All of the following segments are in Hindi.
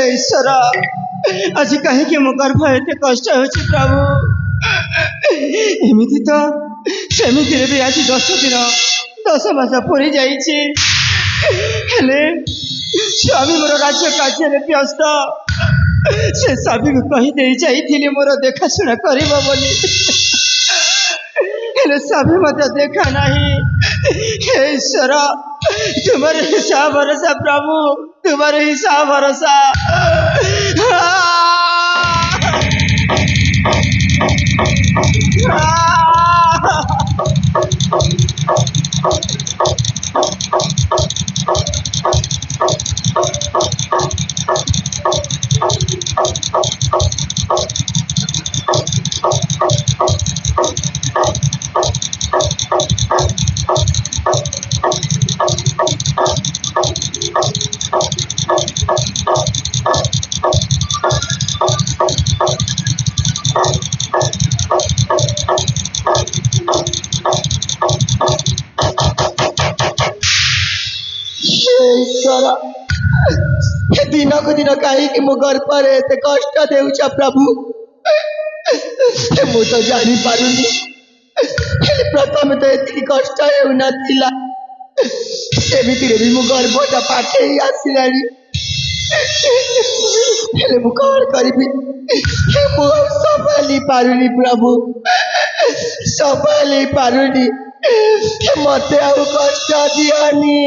ईश्वर आज कहीं मो गर्भ एत कष्ट हो प्रभु एमती तो सेमती भी आज 10 दिन 10 मास पूरी जाइए स्वामी मोर राज्य कार्य व्यस्त से स्वामी को कहीदे जाइए मोर देखाशुना कर स्वामी मत देखा नहीं। ईश्वर तुम्हारे हिसाब भरोसा प्रभु तुम्हारे हिसाब भरोसा। दिन को दिन कहीं मो गर्भ एत कष्ट देउछ प्रभु मु तो जानी पारुनी प्रथम तो एति कष्ट हेउना थिला एमितिरे भी मो गर्भटा पाखे आसिलानी हेले मु कौन करिबी मु संभाली पारुनी प्रभु संभाली पारुनी मते आउ कष्ट दियनी।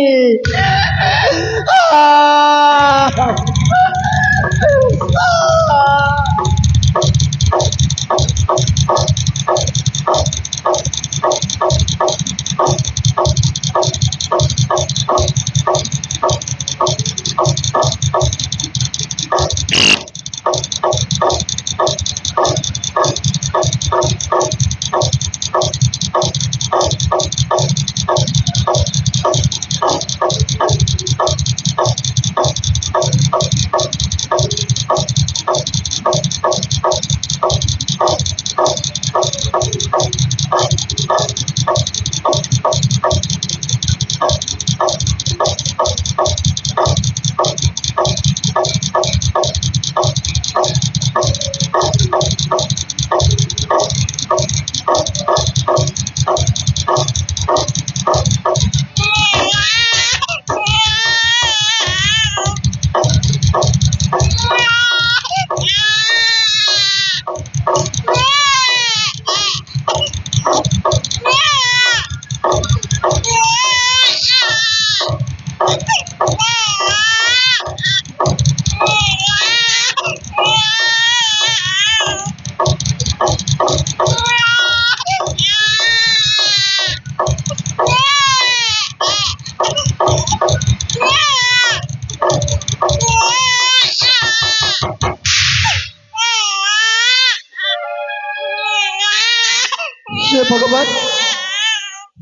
भगवान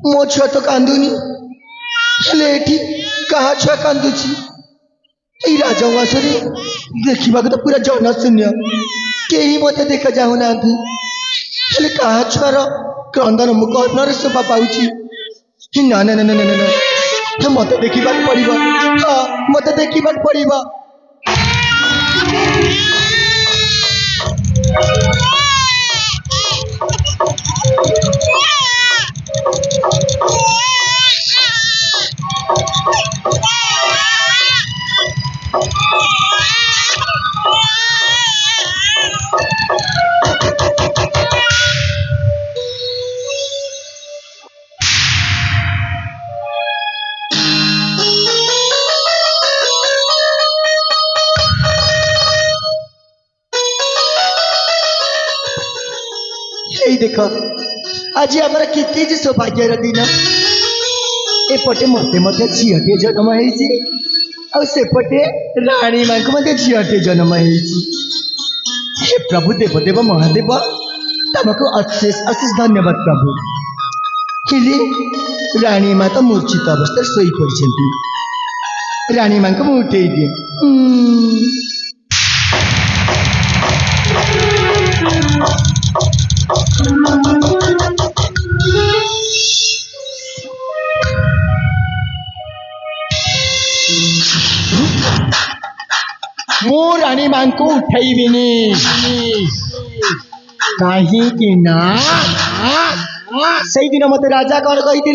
मो छुआ तो कांदुनी कहा छुआ कांदुची राजवासरे देखा तो पूरा जनशून्य कहीं मत देखा जाऊना कहा छुआर क्रंदन मु कर्णर शोभा पाऊँ ना ना ना ना ना ना मत देखा पड़ो। हाँ मत देखा पड़ो। देख आज आम के सौभाग्यर दिन एपटे मत झीटे जन्म होपटे राणी माँ को मत झीटे जन्म हे प्रभु देवदेव महादेव तुमको अशेष अशेष धन्यवाद प्रभु। हेले राणी माँ तो मूर्छित अवस्था शोई पड़ी राणी माँ को मुझे उठे दिए। मु रानी मां को उठेबिनी कहीं ना से दिन मत राजा कौन कही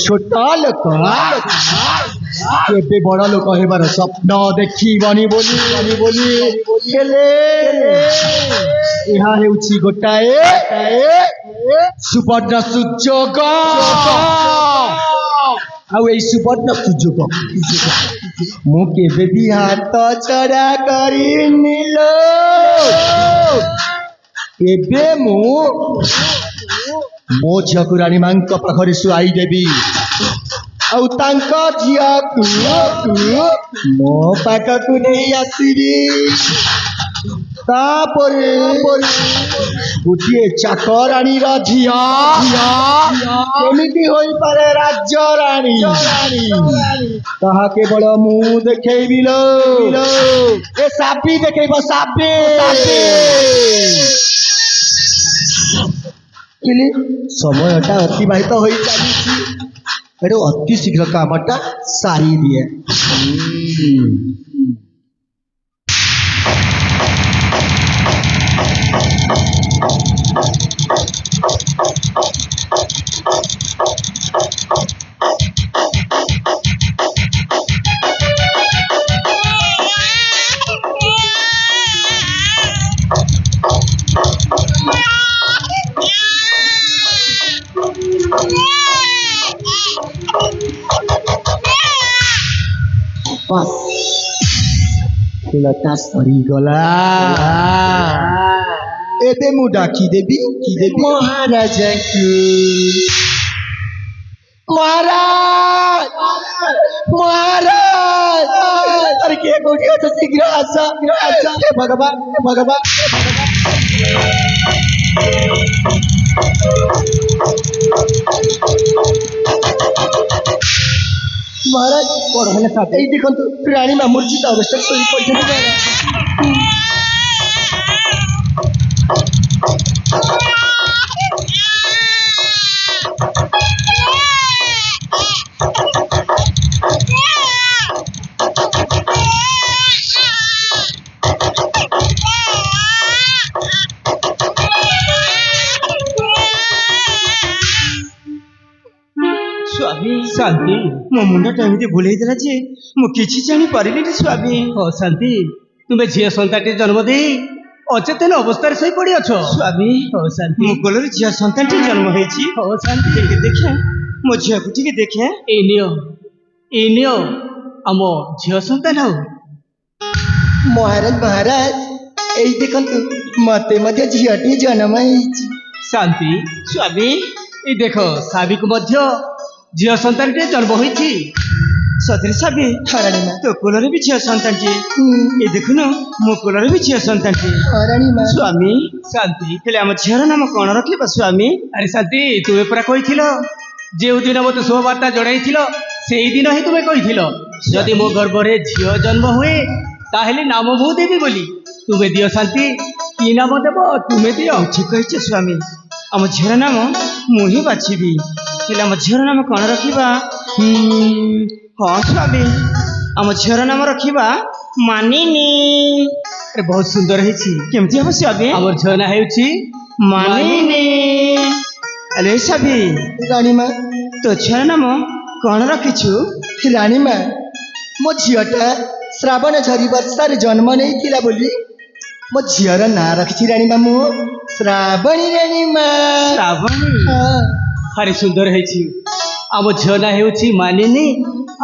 छोट लोक केबे बड़ लोक हेबार स्वप्न देखिबनी बोली यहाँ हेउछि गोटाए सुवर्ण सुजोग आउ ए सुवर्ण सुजोग मु केबे भी हाथ छड़ा करिनी लो एबे मु मो झिया को रानी मां पाखरे शुआई देवी आउ तांका झिया को मो पाखकु नहीं आसीबी तापरे गोटे चाकराणी झिया केमिति होई पारे राज्य रानी ताहा केवल मु देखेबी लो ए सापी देखेब सापी समयटा अतिबाहित हो चली अति शीघ्र कामटा सारी दिए बस खेलता सरी गला एबे मु डाकी देवी महाराज महाराज अरे के कोठी तो शीघ्र आसा हे भगवान महाराज पढ़ले साथ এই দেখুন তো রানী মা মূর্ছিত অবস্থায় শোই পড়ছেন शांति मो मुंडा एमती भूल जे मुझे जानी पारे स्वामी हो शांति तुम्हें झील सन्तान जन्म दे अचेतन अवस्था सही पड़ी अच्छ स्वामी हो शांति मो कोल झील सन्तान जन्म हो शांति देखे मो झील को देखे एनियो आम झील सन्तान हो महाराज यही देखु मत झीलटी जन्म शांति स्वामी ये देख साबी को झील सन्तान जन्म होती सतरे साबी तो कोलर भी झील सन्तान ये देखुन मो कोलर भी झील सन्तान स्वामी शांति आम झील नाम कौन रखा स्वामी अरे शांति तुम्हें पूरा कही जो दिन मत शुभबार्ता जड़ाई से दिन ही तुम्हें कही जदि मो गर्भ में झील जन्म हुए ताहले नाम मु देवी बोली तुम्हें दियो शांति कि नाम देव तुम्हें दियो ठीक कही स्वामी आम झील नाम मुझे बाछी आम झील नाम कौन रखा हाँ स्वामी आम झील नाम रखा मानिनी अरे बहुत सुंदर है केमती हम स्वामी आम झील ना मानिनी अरे स्वामी रानी माँ तो झील नाम कौन रखिछु रानी माँ मो झीटा श्रावण झरी वर्षार जन्म नहीं बोली मो झीर ना रखी रानी माँ मु श्रावणी रानी माँ श्रावणी भारी सुंदर है आम झील ना मानिनी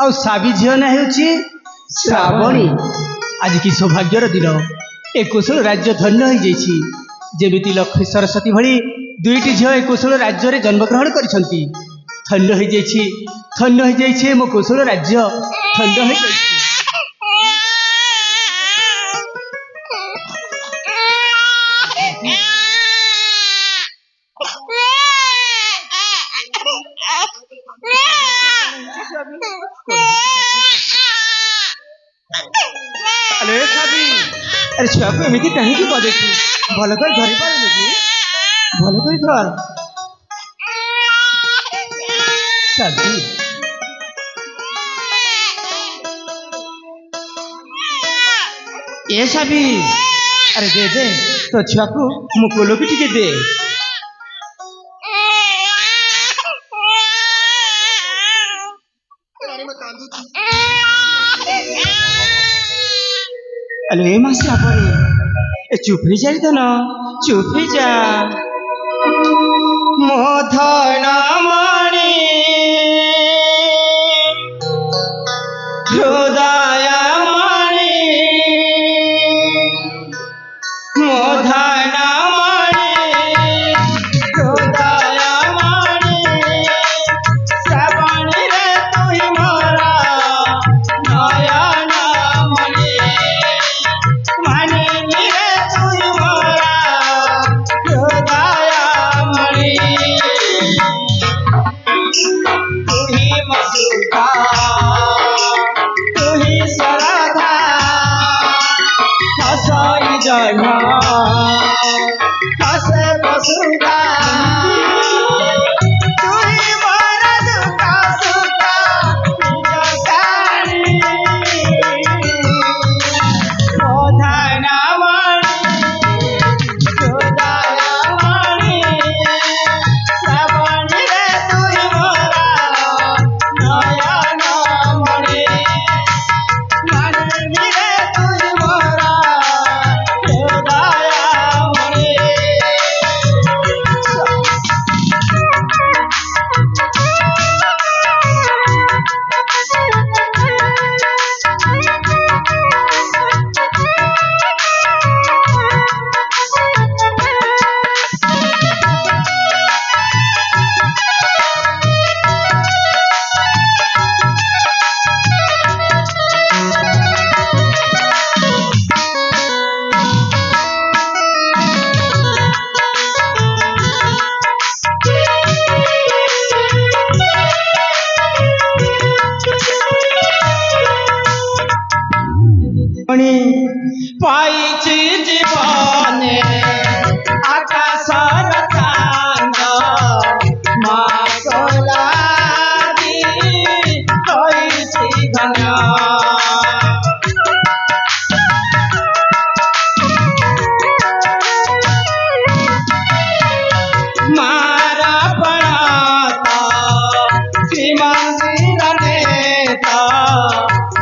आ साबी झील ना श्रावणी आज की सौभाग्यर दिन ए कुशल राज्य धन्य हो जमी लक्ष्मी सरस्वती भली दुईटी झील ए कुशल राज्य में जन्मग्रहण कर धन्य हो मो कुशल राज्य धन्य हो अरे छुआ को एमती कहीं कदे भल कर धरी पारे कि भल कर धर शांति ଏ ସାବି ଆରେ ଦେ ଦେ ତୋ ଛୁଆକୁ ମୁଁ କୋଲକୁ ଟିକେ ଦେ। ଆଲୋ ଏ ମାସିଆ ପରେ ଏ ଚୁପ୍ ହେଇଯାଇ ଧନ ଚୁପ୍ ହେଇଯା ମୋ ଧନ ମଣି ହୃଦୟ ମଣି ମୋ ଧନ ମଣି ହୃଦୟ ମଣି ଶ୍ରାବଣୀରେ ତୁଇ ମୋର ନୟନ ମଣି ମାନିନୀରେ ତୁଇ ମୋର ହୃଦୟ ମଣି ତୁହି ମସୁଧା ତୁହି ଶରଧା ହସଇ ଜନ ହସେ ବସୁଧା ତୁହି ମୋର ଦୁଃଖ ସୁଖ ନିଜ ସାରି ମୋ ଧନ ମଣି ହୃଦୟ ମଣି ଶ୍ରାବଣୀରେ ତୁଇ ମୋର ନୟନ ମଣି ମାନିନୀରେ ତୁଇ ମୋର ହୃଦୟ ମଣି। মণি পাইছি জীবনে আকাশর চাঁদ মা কলাদি হইছি ধন্য মারা পড়াত শ্রীমন্দির নেতা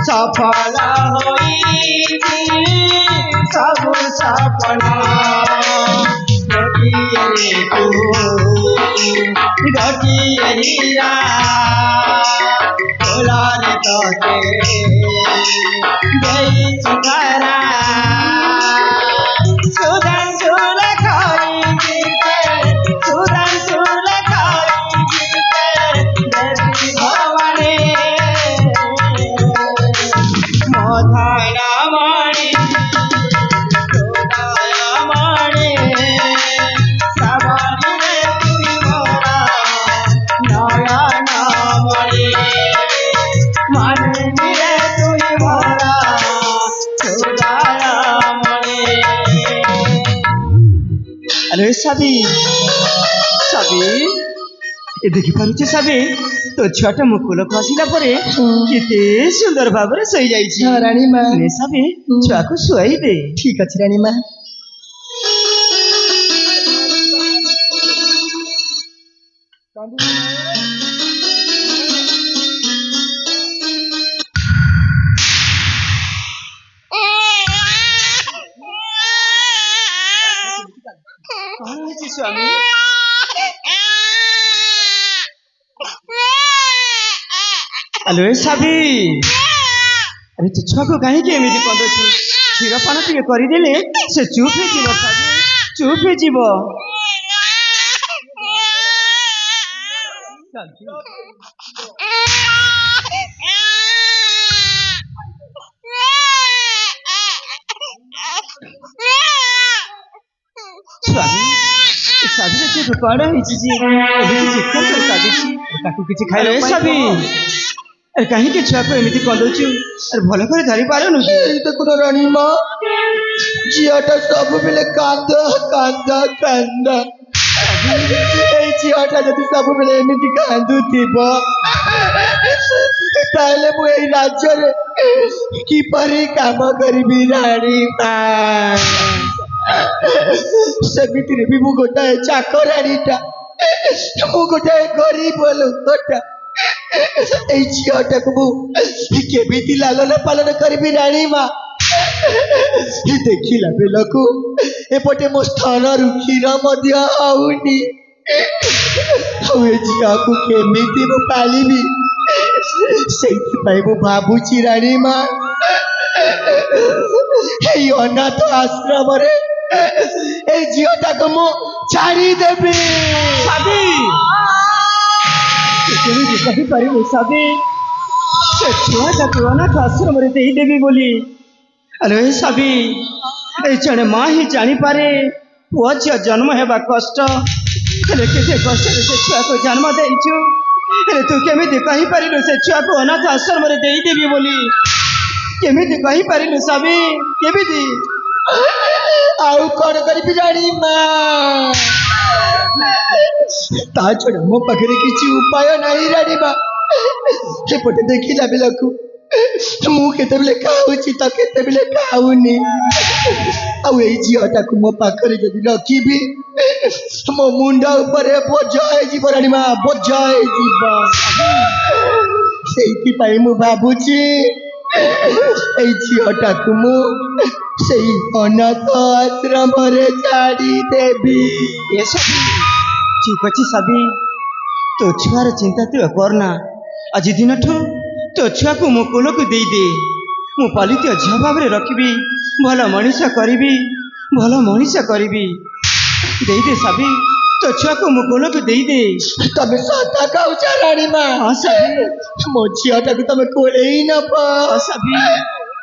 সফল হইছি সবু সপনা গটিয়ে তু গটিয়ে হীরা তোলারে তোতে দেইছি ধরা সুদান সুলে খাই দিতে সুদান সুলে খাই দিতে দেবী ভবানী ମୋ ଧନ ମଣି ହୃଦୟ ମଣି ଶ୍ରାବଣୀରେ ତୁଇ ମୋର ନୟନ ମଣି ମାନିନୀରେ ତୁଇ ମୋର ହୃଦୟ ମଣି। ଆରେ ସାବି ସାବି ଏ ଦେଖିପାରୁଛେ ସାବି ତୋ ଛୁଆଟା ମୋ କୋଲକୁ ଆସିଲା ପରେ କେତେ ସୁନ୍ଦର ଭାବରେ ଶୋଇଯାଇଛି। ହଁ ରାଣୀ ମା। ନେ ସାବି ଛୁଆକୁ ଶୁଆଇ ଦେ। ଠିକ ଅଛି ରାଣୀ ମା। କଣ ହେଇଛି ସ୍ୱାମୀ? ଆଲୋ ଏ ସାବି ଆରେ ତୁ ଛୁଆକୁ କାହିଁକି ଏମିତି କନ୍ଦୁଛୁ? କ୍ଷୀର ପାନ ଟିକେ କରିଦେଲେ ସେ ଚୁପ୍ ହେଇଯିବ ସାବି, ଚୁପ୍ ହେଇଯିବ। ସ୍ୱାମୀ ସାବିର ଚୁପ୍ କଣ ହେଇଛି ଯେ ଏମିତି ଚିତ୍କାର କରି କାନ୍ଦୁଛି? ତାକୁ କିଛି ଖାଇଲେ ସାବି ଆରେ କାହିଁକି ଛୁଆକୁ ଏମିତି କନ୍ଦଉଛୁ? ଆରେ ଭଲ କରି ଧରି ପାରୁନୁ କି? এই দেখুন রানী মা, ঝিয়াটা সবুবেলে কান্দ কান্দ কান্দ। এই ঝিয়াটা যদি সবুবেলে এমিতি কান্দুথিব তাহলে মু এই রাজ্যরে কিপরি কাম করিবি রানী মা সেমিতিরে ବି ମୁଁ ଗୋଟାଏ ଚାକରାଣୀଟା ମୁଁ ଗୋଟାଏ ଗରିବ ଲୋକଟା ଏଇ ଝିଅଟାକୁ ମୁଁ କେମିତି ଲାଲନ ପାଳନ କରିବି ରାଣୀ ମା ଦେଖିଲା ବେଳକୁ ଏପଟେ ମୋ ସ୍ଥାନରୁ କ୍ଷୀର ମଧ୍ୟ ହଉନି ଆଉ ଏ ଝିଅକୁ କେମିତି ମୁଁ ପାଳିବି ସେଇଥିପାଇଁ ମୁଁ ଭାବୁଛି ରାଣୀ ମା ଏଇ ଅନାଥ ଆଶ୍ରମରେ এই ঝিଅটাকে ମୁଁ ଛାଡ଼ିଦେବି ସାବି କେମିତି କହିପାରିବୁ ସାବି ସେ ଛୁଆଟାକୁ ଅନାଥ ଆଶ୍ରମରେ ଦେଇଦେବି ବୋଲି ଆରେ ସାବି এই ଜଣେ ମା ହିଁ ଜାଣିପାରେ ପୁଅ ଝିଅ ଜନ୍ମ ହେବା କଷ୍ଟ ହେଲେ କେତେ କଷ୍ଟରେ ସେ ଛୁଆକୁ ଜନ୍ମ ଦେଇଛୁ ହେଲେ ତୁ କେମିତି କହିପାରିଲୁ ସେ ଛୁଆକୁ ଅନାଥ ଆଶ୍ରମରେ ଦେଇଦେବି ବୋଲି କେମିତି କହିପାରିଲୁ ସାବି କେମିତି ଆଉ କ'ଣ କରିବି ରାଣୀ ମା ତା ଛଡ଼ା ମୋ ପାଖରେ କିଛି ଉପାୟ ନାହିଁ ରାଣୀ ମା ସେପଟେ ଦେଖିଲା ବେଳକୁ ମୁଁ କେତେବେଳେ ଖାଉଛି ତ କେତେବେଳେ ଖାଉନି ଆଉ ଏଇ ଝିଅଟାକୁ ମୋ ପାଖରେ ଯଦି ରଖିବି ମୋ ମୁଣ୍ଡ ଉପରେ ବୋଝ ହେଇଯିବ ରାଣୀ ମା ବୋଝ ହେଇଯିବ ସେଇଥିପାଇଁ ମୁଁ ଭାବୁଛି এই ঝিଅଟାକୁ ମୁଁ ସେଇ ଅନାଥ ଆଶ୍ରମରେ ଛାଡ଼ିଦେବି ଏସବୁ ଠିକ ଅଛି ସାବି ତୋ ଛୁଆର ଚିନ୍ତା ତୁ କରନା ଆଜି ଦିନଠୁ ତୋ ଛୁଆକୁ ମୋ କୋଳକୁ ଦେଇଦେ ମୁଁ ପାଳିତ ଝିଅ ଭାବରେ ରଖିବି ଭଲ ମଣିଷ କରିବି ଦେଇଦେ ସାବି ତୋ ଛୁଆକୁ ମୋ କୋଳକୁ ଦେଇଦେ ତମେ ସତ କହୁଛ ରାଣୀ ମା ହଁ ସାବି ମୋ ଝିଅଟାକୁ ତମେ କୋଳେଇ ନବ ସାବି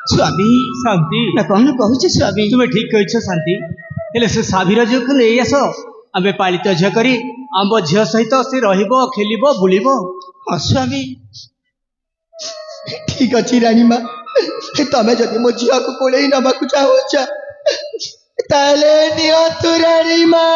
ସ୍ୱାମୀ ଶାନ୍ତି ନା କ'ଣ କହୁଛ ସ୍ୱାମୀ ତୁମେ ଠିକ କହିଛ ଶାନ୍ତି ହେଲେ ସେ ସାବିର ଝିଅକୁ ନେଇ ଆସ ଆମେ ପାଳିତ ଝିଅ କରି ଆମ ଝିଅ ସହିତ ସେ ରହିବ ଖେଳିବ ବୁଲିବ ହଁ ସ୍ୱାମୀ ଠିକ ଅଛି ରାଣୀ ମା ତମେ ଯଦି ମୋ ଝିଅକୁ କୋଳେଇ ନବାକୁ ଚାହୁଁଛ ତାହେଲେ ନିଅନ୍ତୁ ରାଣୀ ମା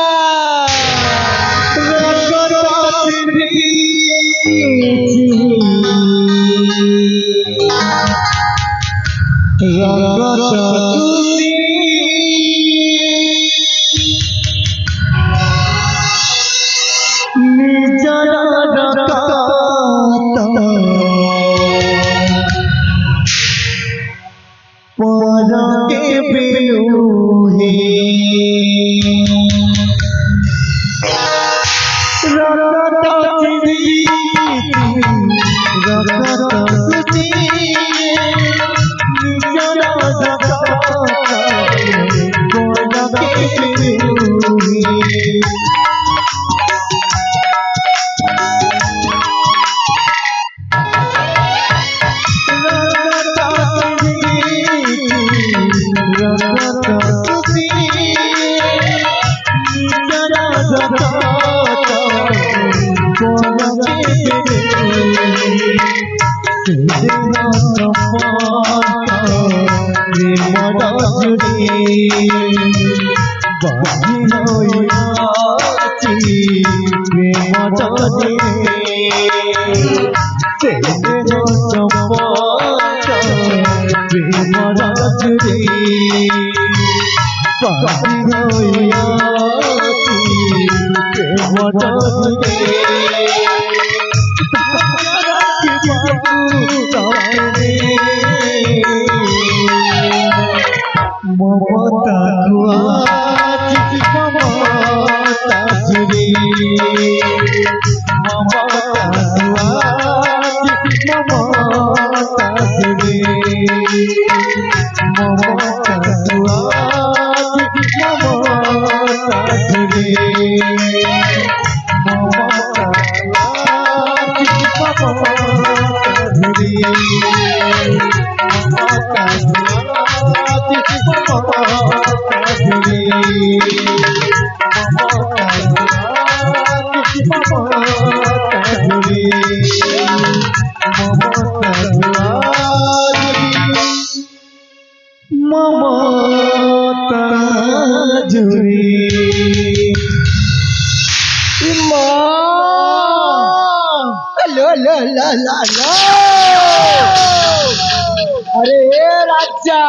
अरे ए राजा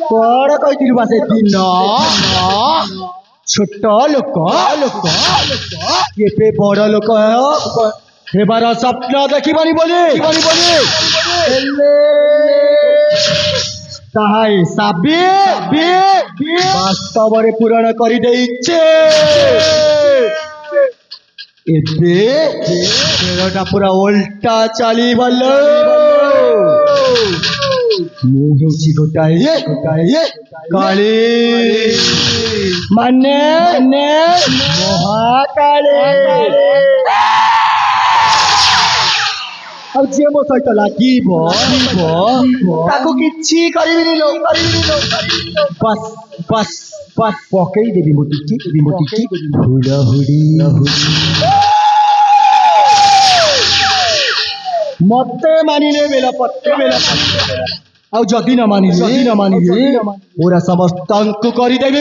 कौन कहती बा से दिन छोट लोक ये बड़ लोक हेबार स्वप्न देखिबानी बोली ताहाई साबी वास्तव में पूरण कर खेलटा पूरा उल्टा चली मुझे गोटाए काली माने महाकाली अब जे मो सहित लागिब ताको किछि करिबिनी लो बस बस बस पकई देबी मोटी हुड़ी मते मानिले बेला पत्ते आउ जदि न मानिले पूरा समस्त अंक करि देबी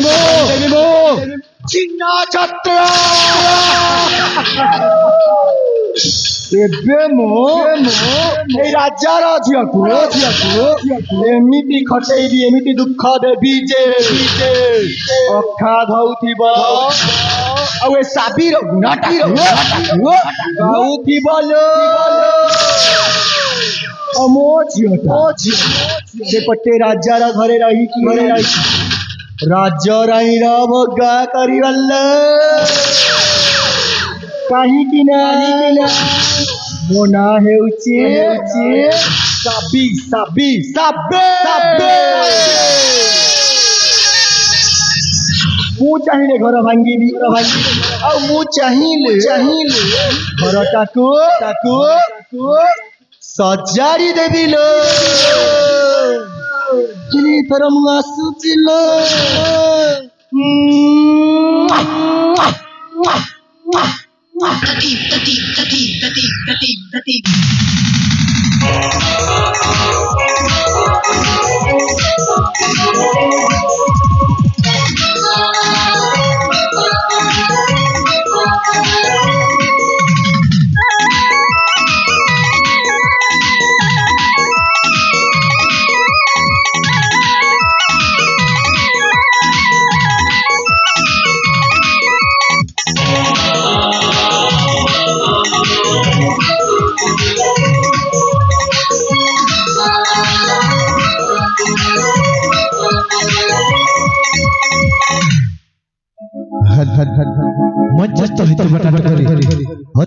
मो चिन्ना छत्र एबे मो ए राजार झियाकु एमिति खटेइबी एमिति दुख देबी जे अखा धौथिब आउ ए साबीर गुणाटा गाउथिब लो अमो झियाटा सेपटे राजार घरे रही राज्य राईर भोगा करिवल्ल काहीकि ना मो ना हेउची साबी मु चाहिए घर भांगी आउ मु चाहिए घर टाकू सजाड़ी देवी लो थर मु आसुची लो Pradeep.